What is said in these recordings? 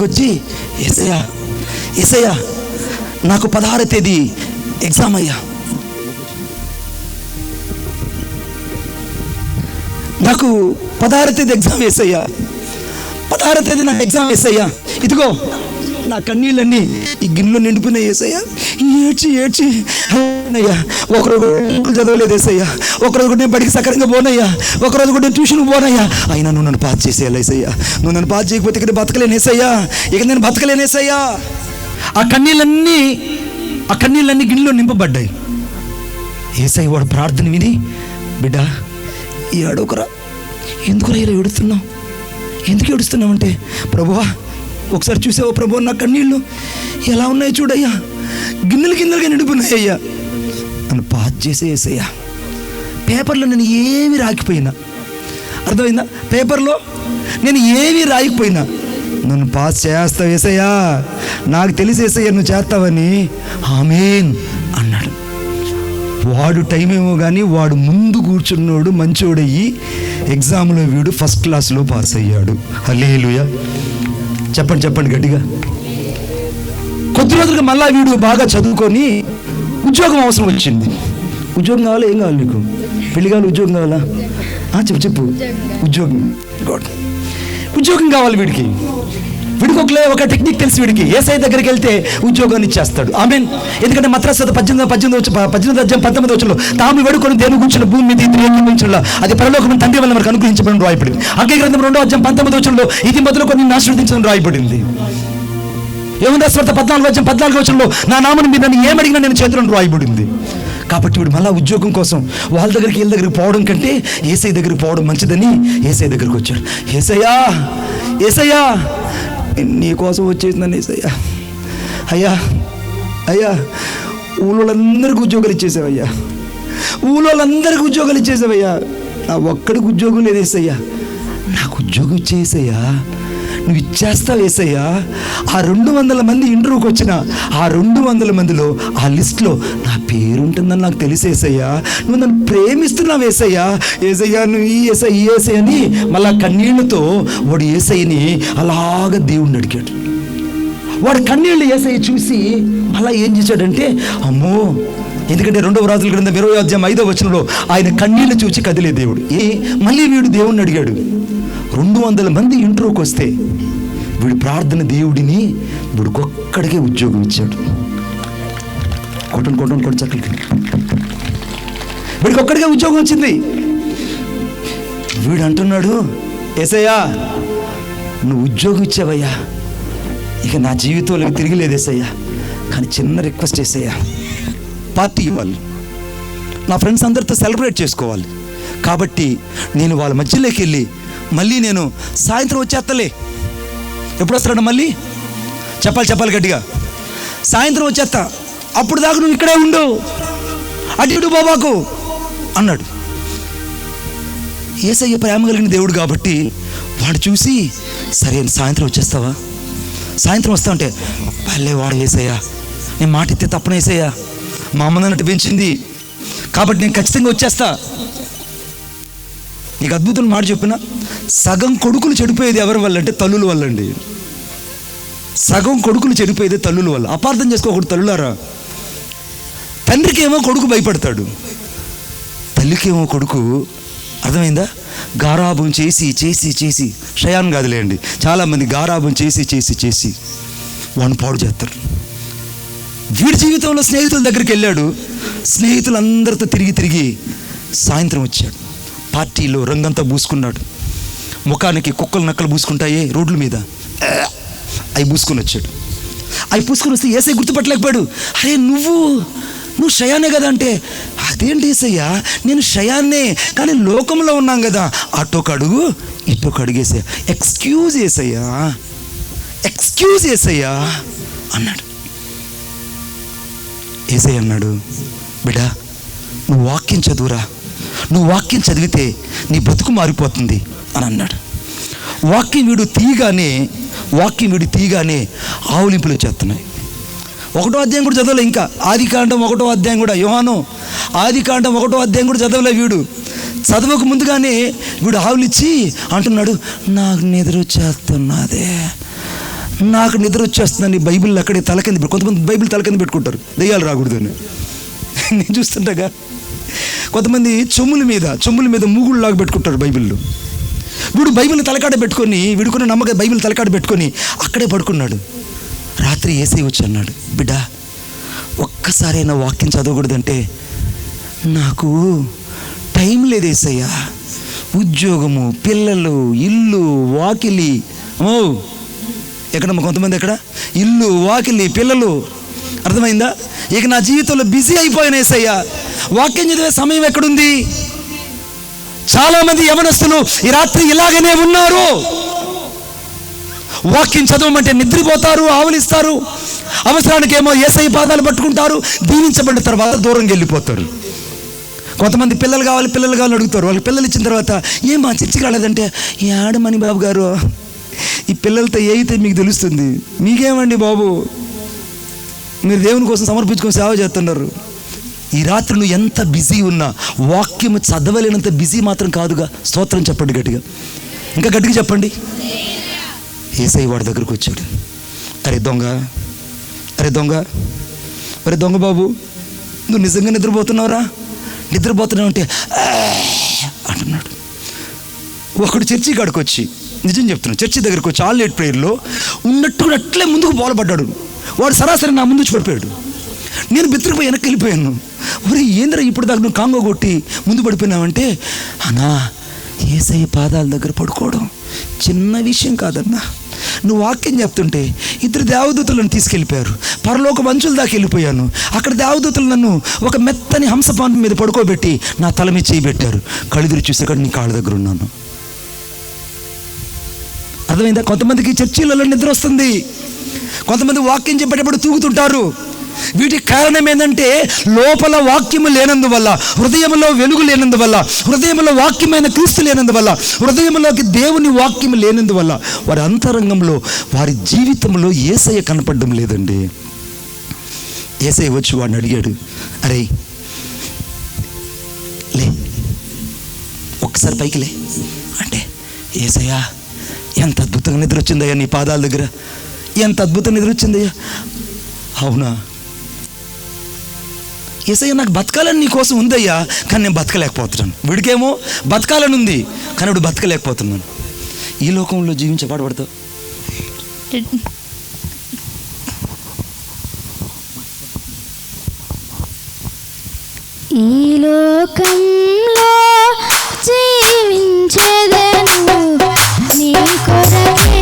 వచ్చి యేసయ్యా యేసయ్యా నాకు 16వ తేదీ ఎగ్జామ్ అయ్యా, నాకు 16వ తేదీ ఎగ్జామ్ యేసయ్యా, 16వ తేదీ నాకు ఎగ్జామ్ యేసయ్యా, ఇదిగో నా కన్నీళ్ళన్నీ ఈ గిన్నెలో నిండిపోయినాయి యేసయ్యా, ఏడ్చి ఏడ్చి అయ్యా, ఒకరోజు చదవలేదు యేసయ్యా, ఒకరోజు కూడా నేను బడికి సక్రంగా పోనయ్యా, ఒకరోజు కూడా నేను ట్యూషన్కి పోనయ్యా, అయినా నువ్వు నన్ను పాస్ చేసేయాలి యేసయ్యా, నువ్వు నన్ను పాస్ చేయకపోతే ఇక్కడ బతకలేను యేసయ్యా, ఇక నేను బతకలేను యేసయ్యా. ఆ కన్నీళ్ళన్నీ గిన్నెలో నింపబడ్డాయి. యేసయ్య వాడు ప్రార్థన విని, బిడ్డ ఏడవకురా, ఎందుకురా ఇలా ఏడుస్తున్నావు, ఎందుకు ఏడుస్తున్నావు అంటే, ప్రభువా ఒకసారి చూసావా ప్రభు నా కన్నీళ్ళు ఎలా ఉన్నాయి చూడయ్యా, గిన్నెలుగా నిండిపోయినాయి అయ్యా, నన్ను పాస్ చేసే యేసయ్యా. పేపర్లో నేను ఏమి రాకపోయినా, అర్థమైందా, పేపర్లో నేను ఏమీ రాయకపోయినా నన్ను పాస్ చేస్తావు యేసయ్యా, నాకు తెలిసి యేసయ్యా నువ్వు చేస్తావని ఆమేన్ అన్నాడు. వాడు టైం ఏమో కానీ వాడు ముందు కూర్చున్నాడు మంచోడయ్యి ఎగ్జామ్లో వీడు ఫస్ట్ క్లాస్లో పాస్ అయ్యాడు. హల్లెలూయా, చెప్పండి గట్టిగా. కొద్ది రోజులుగా మళ్ళా వీడు బాగా చదువుకొని ఉద్యోగం అవసరం వచ్చింది. ఉద్యోగం కావాలా, ఏం కావాలి నీకు, పెళ్లి కావాలి, ఉద్యోగం కావాలా, చెప్పు ఉద్యోగం కావాలి వీడికి ఒక టెక్నిక్ తెలుసు వీడికి, యేసయ్య దగ్గరికి వెళ్తే ఉద్యోగాన్ని ఇచ్చేస్తాడు. ఆమేన్. ఎందుకంటే మత్తయి 18:19 తాము వేడుకొని దేవుని కూర్చున్న భూమి మీద అది పరలోకం తండ్రి వల్ల మనకు అనుగ్రహించబడిన రాయబడింది. అగ్ని గ్రంథం 2:19 ఇది మొదలుకొని నిన్ను ఆశీర్వదించడం రాయబడింది. యోహాను సువార్త 14:14 నా నామమున మీరు నన్ను ఏమడిగినా నేను చేతులను రాయబడింది. కాబట్టి వీడు మళ్ళా ఉద్యోగం కోసం వాళ్ళ దగ్గరికి వీళ్ళ దగ్గరికి పోవడం కంటే యేసయ్య దగ్గరికి పోవడం మంచిదని యేసయ్య దగ్గరికి వచ్చాడు. యేసయ్యా నీ కోసం వచ్చేసిందని యేసయ్యా, అయ్యా ఊళ్ళోళ్ళందరికీ ఉద్యోగాలు ఇచ్చేసావయ్యా, నా ఒక్కడికి ఉద్యోగం లేదు యేసయ్యా, నాకు ఉద్యోగం ఇచ్చేసయ్యా, నువ్వు ఇచ్చేస్తావు యేసయ్యా. ఆ 200 మంది ఇంటర్వ్యూకి వచ్చిన ఆ 200 మందిలో ఆ లిస్ట్లో నా పేరు ఉంటుందని నాకు తెలిసి యేసయ్యా, నువ్వు నన్ను ప్రేమిస్తున్నావు యేసయ్యా, నువ్వు ఈ యేసయ్య అని మళ్ళా కన్నీళ్లతో వాడు యేసయ్యని అలాగ దేవుడిని అడిగాడు. వాడు కన్నీళ్ళు యేసయ్య చూసి అలా ఏం చేశాడంటే, అమ్మో, ఎందుకంటే 2వ రాజుల గ్రంథం 20:5 ఆయన కన్నీళ్లు చూసి కదిలే దేవుడు. మళ్ళీ వీడు దేవుడిని అడిగాడు. 200 మంది ఇంటర్వ్యూకి వస్తే వీడు ప్రార్థన దేవుడిని వీడికొక్కడికే ఉద్యోగం ఇచ్చాడు. కొట్టండి చక్కలకి వీడికి ఒక్కడికే ఉద్యోగం వచ్చింది. వీడు అంటున్నాడు, యేసయ్యా నువ్వు ఉద్యోగం ఇచ్చావయ్యా, ఇక నా జీవితంలోకి తిరిగిలేదు యేసయ్యా, కానీ చిన్న రిక్వెస్ట్ యేసయ్యా, పార్టీ ఇవ్వాలి, నా ఫ్రెండ్స్ అందరితో సెలబ్రేట్ చేసుకోవాలి, కాబట్టి నేను వాళ్ళ మధ్యలోకి వెళ్ళి మళ్ళీ నేను సాయంత్రం వచ్చేస్తలే. ఎప్పుడు వస్తాడు మళ్ళీ, చెప్పాలి గట్టిగా, సాయంత్రం వచ్చేస్తా, అప్పుడు దాకా నువ్వు ఇక్కడే ఉండు, అటు ఇటు బాబాకు అన్నాడు. యేసయ్య ప్రేమ కలిగిన దేవుడు కాబట్టి వాడు చూసి, సరే సాయంత్రం వచ్చేస్తావా, సాయంత్రం వస్తా అంటే, పల్లె వాడు యేసయ్యా, నేను మాట ఇస్తే తప్పన యేసయ్యా, మా అమ్మ నన్ను పెంచింది కాబట్టి నేను ఖచ్చితంగా వచ్చేస్తా. నీకు అద్భుతం మాట చెప్పిన, సగం కొడుకులు చెడిపోయేది ఎవరి వల్ల అంటే తల్లుల వల్ల అండి. సగం కొడుకులు చెడిపోయేది తల్లుల వల్ల. అపార్థం చేసుకోకూడదు తల్లులారా. తండ్రికి ఏమో కొడుకు భయపడతాడు, తల్లికేమో కొడుకు, అర్థమైందా, గారాబం చేసి షయాన్ కాదులేండి, చాలామంది గారాబం చేసి వాడిని పాడు చేస్తారు. వీడి జీవితంలో స్నేహితుల దగ్గరికి వెళ్ళాడు, స్నేహితులందరితో తిరిగి సాయంత్రం వచ్చాడు, పార్టీలో రంగంతా పూసుకున్నాడు, ముఖానికి కుక్కలు నక్కలు పూసుకుంటాయే రోడ్ల మీద, అవి పూసుకొని వచ్చాడు. అవి పూసుకొని వస్తే యేసయ్య గుర్తుపట్టలేకపోయాడు. అరే నువ్వు షయానే కదా అంటే, అదేంటి యేసయ్యా, నేను షయాన్నే, కానీ లోకంలో ఉన్నాం కదా, అటొక అడుగు ఇటొక అడుగేసయ్యా, ఎక్స్క్యూజ్ యేసయ్యా అన్నాడు. యేసయ్య అన్నాడు, బిడ్డా నువ్వు వాక్యం చదువురా, నువ్వు వాక్యం చదివితే నీ బతుకు మారిపోతుంది అని అన్నాడు. వాక్యం వీడు తీయగానే ఆవులింపులు వచ్చేస్తున్నాయి. 1వ అధ్యాయం కూడా చదవలే, ఇంకా ఆదికాండం 1వ అధ్యాయం కూడా, యోహాను ఆదికాండం 1వ అధ్యాయం కూడా చదవలే. వీడు చదవక ముందుగానే వీడు ఆవులిచ్చి అంటున్నాడు, నాకు నిద్ర వచ్చేస్తున్నదే, నాకు నిద్ర వచ్చేస్తుందని బైబిల్ అక్కడే తల కింద కొంతమంది బైబిల్ తల కింద పెట్టుకుంటారు, దెయ్యాలు రాకూడదని. నేను చూస్తుంటగా కొంతమంది చెమ్ముల మీద మూగుళ్ళలాగా పెట్టుకుంటారు బైబిల్లో. వీడు బైబిల్ తలకాడ పెట్టుకొని, వీడుకున్న నమ్మకం బైబిల్ తలకాడ పెట్టుకొని అక్కడే పడుకున్నాడు. రాత్రి యేసయ్య వచ్చి అన్నాడు, బిడ్డ ఒక్కసారైనా వాక్యం చదవకూడదంటే, నాకు టైం లేదు యేసయ్య, ఉద్యోగము, పిల్లలు, ఇల్లు, వాకిలి. ఎక్కడమ్మా కొంతమంది ఎక్కడ ఇల్లు, వాకిలి, పిల్లలు, అర్థమైందా? ఇక నా జీవితంలో బిజీ అయిపోయిన యేసయ్య, వాక్యం చదివే సమయం ఎక్కడుంది? చాలామంది యవనస్తులు ఈ రాత్రి ఇలాగనే ఉన్నారు. వాక్యం చదవమంటే నిద్రపోతారు, ఆవలిస్తారు. అవసరానికేమో యేసయ్య పాదాలు పట్టుకుంటారు, దీవించబడిన తర్వాత దూరంగా వెళ్ళిపోతారు. కొంతమంది పిల్లలు కావాలి అడుగుతారు. వాళ్ళకి పిల్లలు ఇచ్చిన తర్వాత ఏం మా చర్చికి రాలేదంటే, ఏడమని బాబు గారు, ఈ పిల్లలతో అయితే మీకు తెలుస్తుంది, మీకేమండి బాబు, మీరు దేవుని కోసం సమర్పించుకొని సేవ చేస్తున్నారు. ఈ రాత్రి నువ్వు ఎంత బిజీ ఉన్నా వాక్యం చదవలేనంత బిజీ మాత్రం కాదుగా. స్తోత్రం చెప్పండి గట్టిగా, ఇంకా గట్టిగా చెప్పండి. యేసయ్య వాడి దగ్గరకు వచ్చాడు. అరే దొంగ బాబు, నువ్వు నిజంగా నిద్రపోతున్నావురా? నిద్రపోతున్నావు అంటే అంటున్నాడు. ఒకడు చర్చి కాడికి వచ్చి, నిజం చెప్తున్నాను, చర్చి దగ్గరికి వచ్చి ఆల్ నైట్ ప్రేయర్లో ఉన్నట్టు అట్లే ముందుకు బోలపడ్డాడు. వాడు సరాసరి నా ముందు పడిపోయాడు. నేను బెదిరిపోయి వెనక్కి వెళ్ళిపోయాను. ఒరే ఏంద్రా ఇప్పుడు దాకా నువ్వు కాంగో కొట్టి ముందు పడిపోయినావంటే, అన్నా యేసయ్య పాదాల దగ్గర పడుకోవడం చిన్న విషయం కాదన్నా. నువ్వు వాక్యం చెప్తుంటే 2 దేవదూతలను తీసుకెళ్ళిపోయారు. పరలోక మంచుల దాకా వెళ్ళిపోయాను. అక్కడ దేవదూతలు నన్ను ఒక మెత్తని హంసపాంప మీద పడుకోబెట్టి నా తల మీద చేయి పెట్టారు. కళ్ళెదురు చూసాక నీ కాళ్ళ దగ్గర ఉన్నాను. అర్థమైందా? కొంతమందికి చర్చిలలో నిద్ర వస్తుంది, కొంతమంది వాక్యం చెప్పేటప్పుడు తూగుతుంటారు. వీటికి కారణం ఏంటంటే లోపల వాక్యము లేనందువల్ల, హృదయంలో వెలుగు లేనందువల్ల, హృదయంలో వాక్యమైన క్రీస్తు లేనందువల్ల, హృదయంలోకి దేవుని వాక్యం లేనందువల్ల వారి అంతరంగంలో, వారి జీవితంలో యేసయ్య కనపడడం లేదండి. యేసయ్య వచ్చి వాడిని అడిగాడు, అరే లే, ఒక్కసారి పైకి లే అంటే, యేసయ్య ఎంత అద్భుతంగా నిద్ర వచ్చిందయ్యా నీ పాదాల దగ్గర, ఎంత అద్భుతంగా నిద్ర వచ్చిందయ్యా. అవునా యేసయ్య, నాకు బతకాలని నీ కోసం ఉందయ్యా, కానీ నేను బతకలేకపోతున్నాను. వీడికేమో బతకాలని ఉంది, కానీ వీడు బతకలేకపోతున్నాను. ఈ లోకంలో జీవించే పాటుపడతావు. ఈ లోకంలో జీవించేదను నీ కొరకే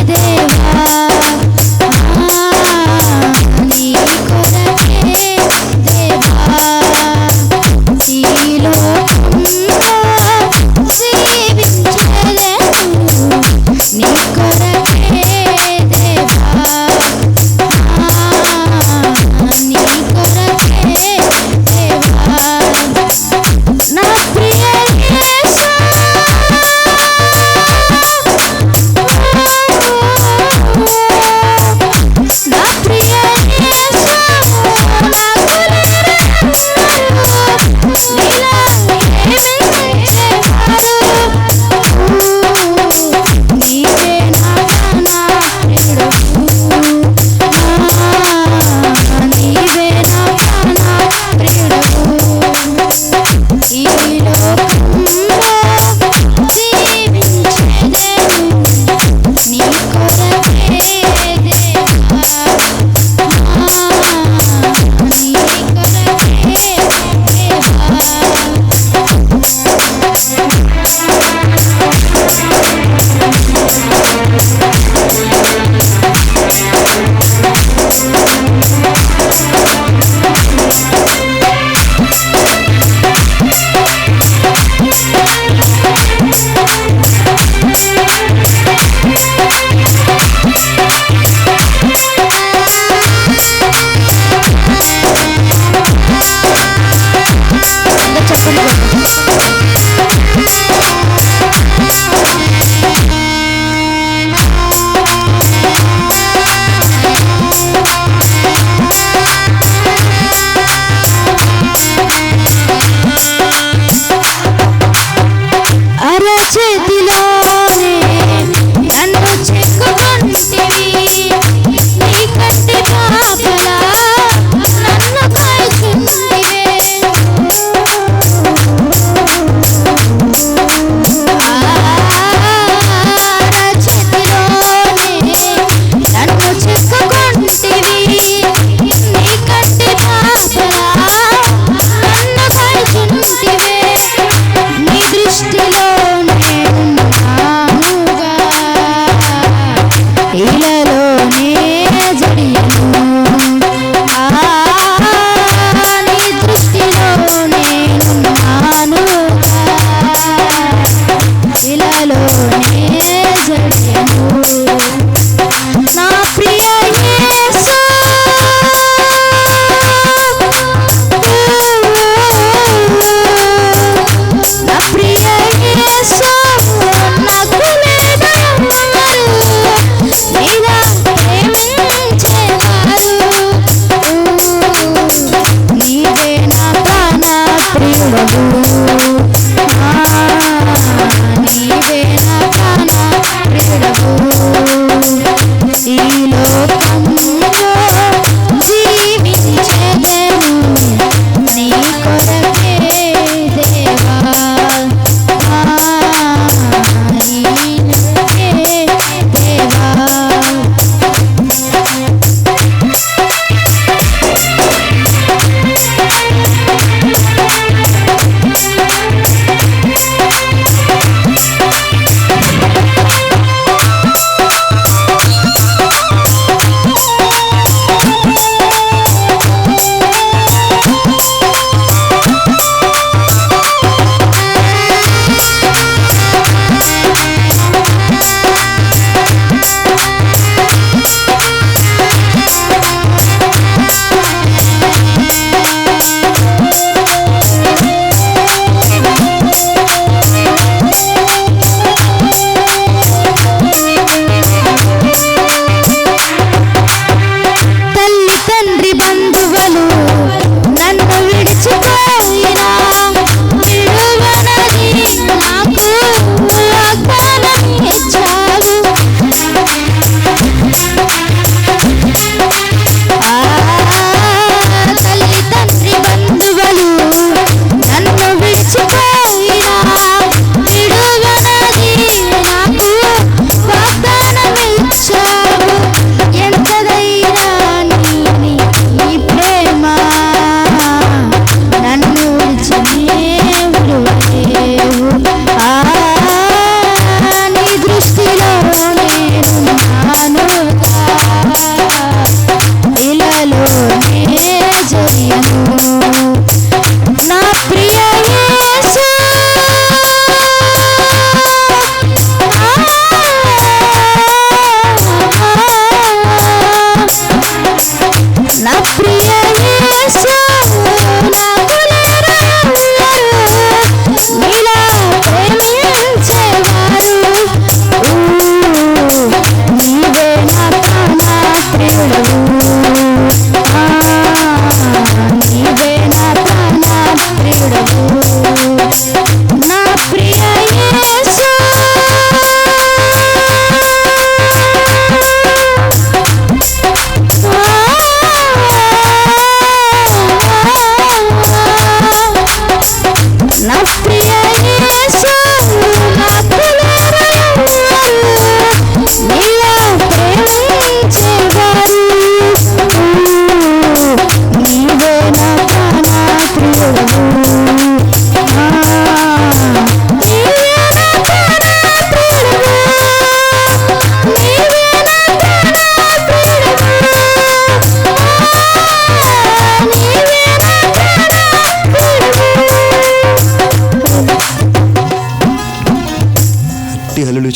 దేవా, నీ కొరకే దేవా. ఈ లోకంలో జీవించేదను నీ కొరకే దేవా, నీ కొరకే దేవా. నా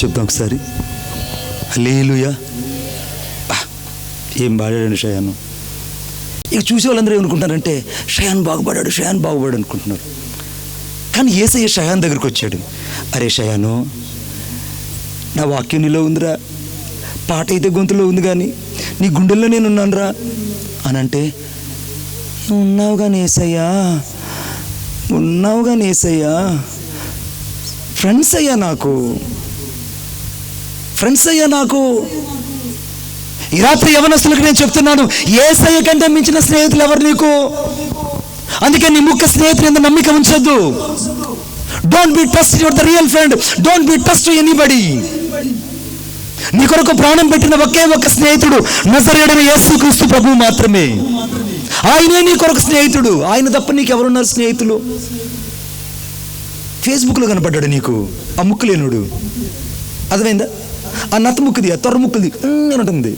చెప్తాం ఒకసారి. హల్లెలూయా. ఏం పాడాడండి షయాను. ఇక చూసే వాళ్ళందరూ ఏమనుకుంటారంటే షయాన్ బాగుపడాడు, షయాన్ బాగుపడాడు అనుకుంటున్నారు. కానీ యేసయ్య షయాన్ దగ్గరికి వచ్చాడు. అరే షయాను, నా వాక్యం నీలో ఉందిరా, పాట అయితే గొంతులో ఉంది, కానీ నీ గుండెల్లో నేను ఉన్నాను రా అని అంటే, నువ్వు ఉన్నావు కానీ యేసయ్యా, ఉన్నావు కానీ యేసయ్యా, ఫ్రెండ్స్ అయ్యా నాకు, ఫ్రెండ్స్ అయ్యా నాకు. ఈ రాత్రి యవనస్తులకు నేను చెప్తున్నాను, యేసయ్య కంటే మించిన స్నేహితులు ఎవరు నీకు? అందుకే నీ ముఖ్య స్నేహితుని మీద నమ్మిక ఉంచొద్దు. Don't be trust your the real friend, don't be trust anybody. నీ కొరకు ప్రాణం పెట్టిన ఒకే ఒక స్నేహితుడు నజరేయుడైన యేసుక్రీస్తు ప్రభువు మాత్రమే. ఆయనే నీ కొరకు స్నేహితుడు. ఆయన తప్ప నీకు ఎవరున్నారు స్నేహితులు? ఫేస్బుక్లో కనపడ్డాడు నీకు ఆ ముక్కు లేనుడు, అర్థమైందా? ఆ నత్త ముక్కుది, ఆ తొర్ర ముక్కుది అని ఉంటుంది,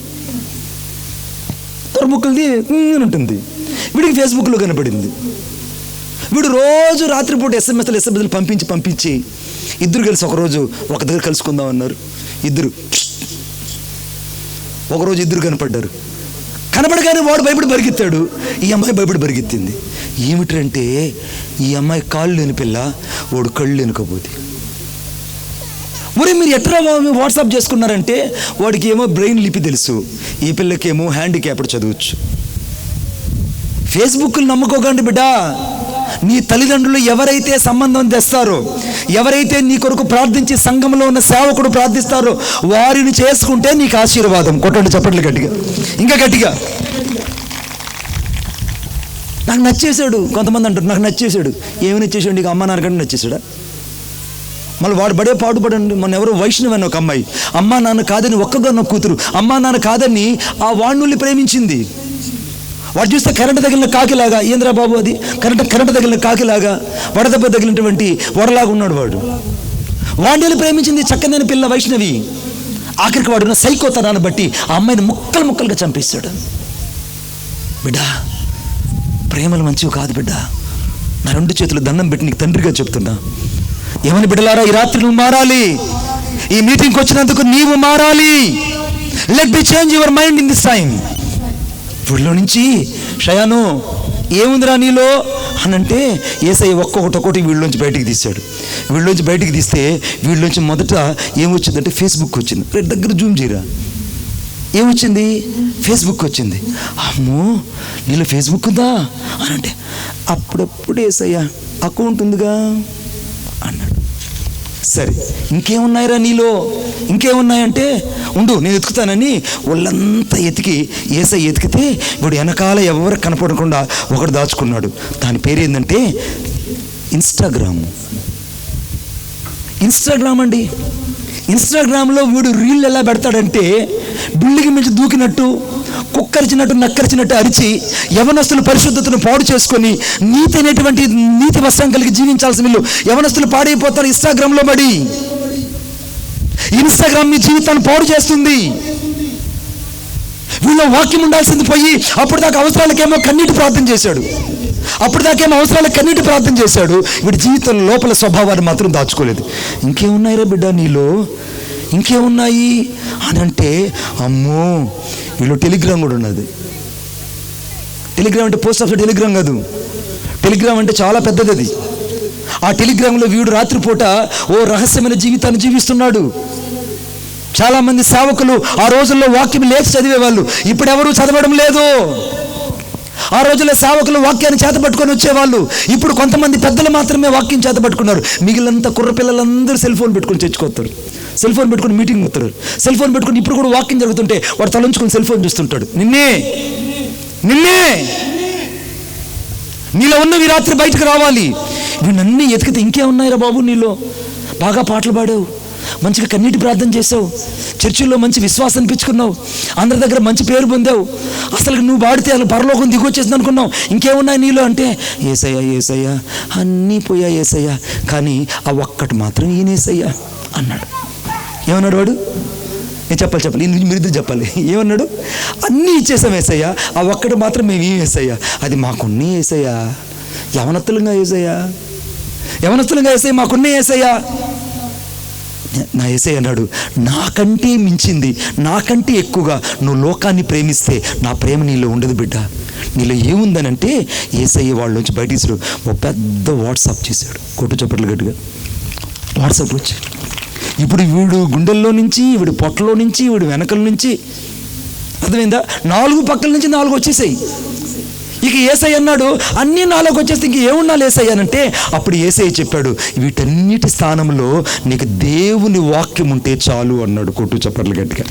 తొర్ర ముక్కులది అని ఉంటుంది. వీడికి ఫేస్బుక్లో కనపడింది. వీడు రోజు రాత్రిపూట ఎస్ఎంఎస్లు పంపించి ఇద్దరు కలిసి ఒకరోజు ఒక దగ్గర కలుసుకుందాం అన్నారు. ఒకరోజు ఇద్దరు కనపడ్డారు. కనపడగానే వాడు భయపడి పరిగెత్తాడు, ఈ అమ్మాయి భయపడి పరిగెత్తింది. ఏమిటంటే ఈ అమ్మాయి కాళ్ళు లేని పిల్ల, వాడు కళ్ళు లేనుకోపోతే. మరి మీరు ఎట్లా వాట్సాప్ చేసుకున్నారంటే, వాడికి ఏమో బ్రెయిన్ లిపి తెలుసు, ఈ పిల్లకేమో హ్యాండిక్యాప్డ్ చదవచ్చు. ఫేస్బుక్లు నమ్ముకోకండి బిడ్డ. నీ తల్లిదండ్రులు ఎవరైతే సంబంధం తెస్తారో, ఎవరైతే నీ కొరకు ప్రార్థించి సంఘంలో ఉన్న సేవకుడు ప్రార్థిస్తారో వారిని చేసుకుంటే నీకు ఆశీర్వాదం. కొట్టండి చప్పట్లు గట్టిగా, ఇంకా గట్టిగా. నాకు నచ్చేసాడు. కొంతమంది అంటారు నాకు నచ్చేసాడు. ఏమి నచ్చేసాడు? నీకు అమ్మ నాన్నకంటే నచ్చేసాడా? మళ్ళీ వాడు పాటుపడండి. మన ఎవరో వైష్ణవి అని ఒక అమ్మాయి, అమ్మా నాన్న కాదని ఒక్కగా కూతురు అమ్మా నాన్న కాదని ఆ వాణ్ణుల్ని ప్రేమించింది. వాడు చూస్తే కరెంటు తగిలిన కాకిలాగా, ఏంద్రా బాబు అది కరెంటు తగిలిన కాకిలాగా, వడదెబ్బ తగిలినటువంటి వడలాగా ఉన్నాడు వాడు. వాణ్ణి ప్రేమించింది చక్కనైన పిల్ల వైష్ణవి. ఆఖరికి వాడున్న సైకోతనాన్ని బట్టి ఆ అమ్మాయిని ముక్కలుగా చంపేస్తాడు. బిడ్డ, ప్రేమలు మంచివి కాదు బిడ్డ. నా రెండు చేతులు దండం పెట్టి నీకు తండ్రిగా చెప్తున్నా. ఏమని బిడ్డలారా, ఈ రాత్రి నువ్వు మారాలి. ఈ మీటింగ్కి వచ్చినందుకు నీవు మారాలి. Let B change your mind in this time. వీళ్ళలో నుంచి షయాను ఏముందిరా నీలో అని అంటే, యేసయ్య ఒక్కొక్కటి వీళ్ళలోంచి బయటికి తీశాడు. వీళ్ళలోంచి బయటికి తీస్తే వీళ్ళలోంచి మొదట ఏమొచ్చిందంటే ఫేస్బుక్ వచ్చింది. దగ్గర జూమ్ చేయరా, ఏమొచ్చింది? ఫేస్బుక్ వచ్చింది. అమ్మో నీలో ఫేస్బుక్ ఉందా అని అంటే, అప్పుడప్పుడు యేసయ్య అకౌంట్ ఉందిగా అన్నాడు. సరే ఇంకేమున్నాయిరా నీలో, ఇంకేమున్నాయంటే ఉండు నేను ఎతుకుతానని వాళ్ళంతా యేసయ్య ఎతికితే ఇప్పుడు వెనకాల ఎవరు కనపడకుండా ఒకడు దాచుకున్నాడు. దాని పేరు ఏంటంటే ఇన్స్టాగ్రామ్ అండి. ఇన్స్టాగ్రామ్లో వీడు రీల్ ఎలా పెడతాడంటే, బిల్డింగ్ మించి దూకినట్టు, కుక్కరిచినట్టు నక్కరిచినట్టు అరిచి యవనస్తులు పరిశుద్ధతను పాడు చేసుకొని నీతి వస్త్రం కలిగి జీవించాల్సిన వీళ్ళు యవనస్తులు పాడైపోతారు ఇన్స్టాగ్రామ్లో పడి. ఇన్స్టాగ్రామ్ మీ జీవితాన్ని పాడు చేస్తుంది. వీళ్ళ వాక్యం ఉండాల్సింది పోయి అప్పుడు దాకా అవసరాలకేమో కన్నీటి ప్రార్థన చేశాడు. వీడి జీవితం లోపల స్వభావాన్ని మాత్రం దాచుకోలేదు. ఇంకేమున్నాయిరా బిడ్డ నీలో, ఇంకేమున్నాయి అని అంటే, అమ్మో వీళ్ళు టెలిగ్రామ్ కూడా ఉన్నది. టెలిగ్రామ్ అంటే పోస్ట్ ఆఫీస్ టెలిగ్రామ్ కాదు, టెలిగ్రామ్ అంటే చాలా పెద్దది అది. ఆ టెలిగ్రామ్లో వీడు రాత్రిపూట ఓ రహస్యమైన జీవితాన్ని జీవిస్తున్నాడు. చాలామంది సేవకులు ఆ రోజుల్లో వాక్యం లేచి చదివేవాళ్ళు, ఇప్పుడు ఎవరు చదవడం లేదు. ఆ రోజుల్లో సేవకులు వాక్యాన్ని చేతపట్టుకొని వచ్చేవాళ్ళు, ఇప్పుడు కొంతమంది పెద్దలు మాత్రమే వాక్యం చేతపట్టుకున్నారు. మిగిలినంత కుర్ర పిల్లలందరూ సెల్ ఫోన్ పెట్టుకొని చర్చకొస్తారు, సెల్ ఫోన్ పెట్టుకుని మీటింగ్ పోతారు, సెల్ ఫోన్ పెట్టుకుని ఇప్పుడు కూడా వాక్యం జరుగుతుంటే వాడు తలంచుకుని సెల్ ఫోన్ చూస్తుంటాడు. నిన్నే నీలో ఉన్నవి రాత్రి బయటకు రావాలి. వీళ్ళన్నీ ఎతికితే ఇంకేమున్నాయిరా బాబు నీలో? బాగా పాటలు పాడావు, మంచిగా కన్నీటి ప్రార్థన చేసావు, చర్చిల్లో మంచి విశ్వాసం అనిపించుకున్నావు, అందరి దగ్గర మంచి పేరు పొందావు, అసలు నువ్వు పాడితే అసలు పరలోకం దిగొచ్చేసింది అనుకున్నావు. ఇంకేమున్నాయి నీలో అంటే, యేసయ్య అన్నీ పోయా యేసయ్య, కానీ ఆ ఒక్కటి మాత్రం ఈయన యేసయ్య అన్నాడు. ఏమన్నాడు వాడు? నేను చెప్పాలి మీరిద్దరు చెప్పాలి. ఏమన్నాడు? అన్నీ ఇచ్చేసాం యేసయ్య, ఆ ఒక్కటి మాత్రం మేము ఏం యేసయ్య, అది మాకున్నీ యేసయ్య. యవనస్తులంగా యేసయ్య మాకున్నీ యేసయ్య. నా యేసయ్య అన్నాడు, నాకంటే మించింది, నాకంటే ఎక్కువగా నువ్వు లోకాన్ని ప్రేమిస్తే నా ప్రేమ నీలో ఉండదు బిడ్డ. నీలో ఏముందనంటే యేసయ్య వాళ్ళ నుంచి బయటికి ఒక పెద్ద వాట్సాప్ చేశాడు. కొట్టు చప్పట్లు గట్టిగా. వాట్సాప్ వచ్చి ఇప్పుడు వీడు గుండెల్లో నుంచి, వీడి పొట్టలో నుంచి, వీడి వెనకల నుంచి, అర్థమైందా, 4 పక్కల నుంచి 4 వచ్చేసాయి. ఇక యేసయ్య అన్నాడు, అన్నీ 4 వచ్చేస్తే ఇంక ఏమున్నాను యేసయ్య అంటే, అప్పుడు యేసయ్య చెప్పాడు, వీటన్నిటి స్థానంలో నీకు దేవుని వాక్యం ఉంటే చాలు అన్నాడు. కొట్టు చప్పట్లు గట్టిగా.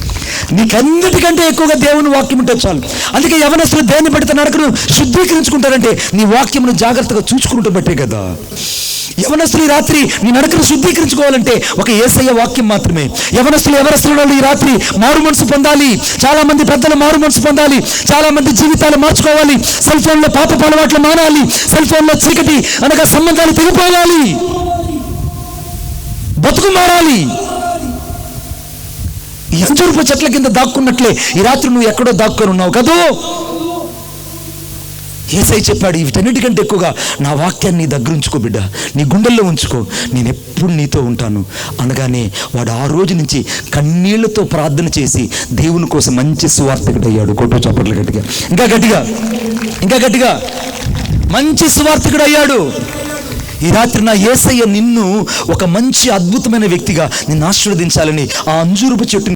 నీకన్నిటికంటే ఎక్కువగా దేవుని వాక్యం ఉంటే చాలు. అందుకే యవనస్తులు దేన్ని బట్టి తన నడకను శుద్ధీకరించుకుంటారంటే నీ వాక్యమును జాగ్రత్తగా చూసుకుంటూ బట్టే కదా. యవనస్తులు ఈ రాత్రి నీ నడకను శుద్ధీకరించుకోవాలంటే ఒక యేసయ్య వాక్యం మాత్రమే. యవనస్తులు ఈ రాత్రి మారు మనసు పొందాలి. చాలా మంది పెద్దలు మారు మనసు పొందాలి. చాలా మంది జీవితాలు మార్చుకోవాలి. సెల్ ఫోన్లో పాపపు అలవాట్లు మానాలి. సెల్ ఫోన్లో చీకటి అనగా సంబంధాలు తెగిపోవాలి. బతుకు మారాలి. ఈ అంజూరపు చెట్ల కింద దాక్కున్నట్లే ఈ రాత్రి నువ్వు ఎక్కడో దాక్కొని ఉన్నావు కదూ. యేసయ్య చెప్పాడు, వీటన్నిటికంటే ఎక్కువగా నా వాక్యాన్ని నీ దగ్గర ఉంచుకో బిడ్డ, నీ గుండెల్లో ఉంచుకో, నేను ఎప్పుడు నీతో ఉంటాను అనగానే వాడు ఆ రోజు నుంచి కన్నీళ్లతో ప్రార్థన చేసి దేవుని కోసం మంచి సువార్తికుడు అయ్యాడు. కొట్టు చప్పట్లు గట్టిగా, ఇంకా గట్టిగా, ఇంకా గట్టిగా. మంచి సువార్తికుడు అయ్యాడు. ఈ రాత్రి నా యేసయ్య నిన్ను ఒక మంచి అద్భుతమైన వ్యక్తిగా నిన్ను ఆశీర్వదించాలని ఆ అంజూరపు చెట్టు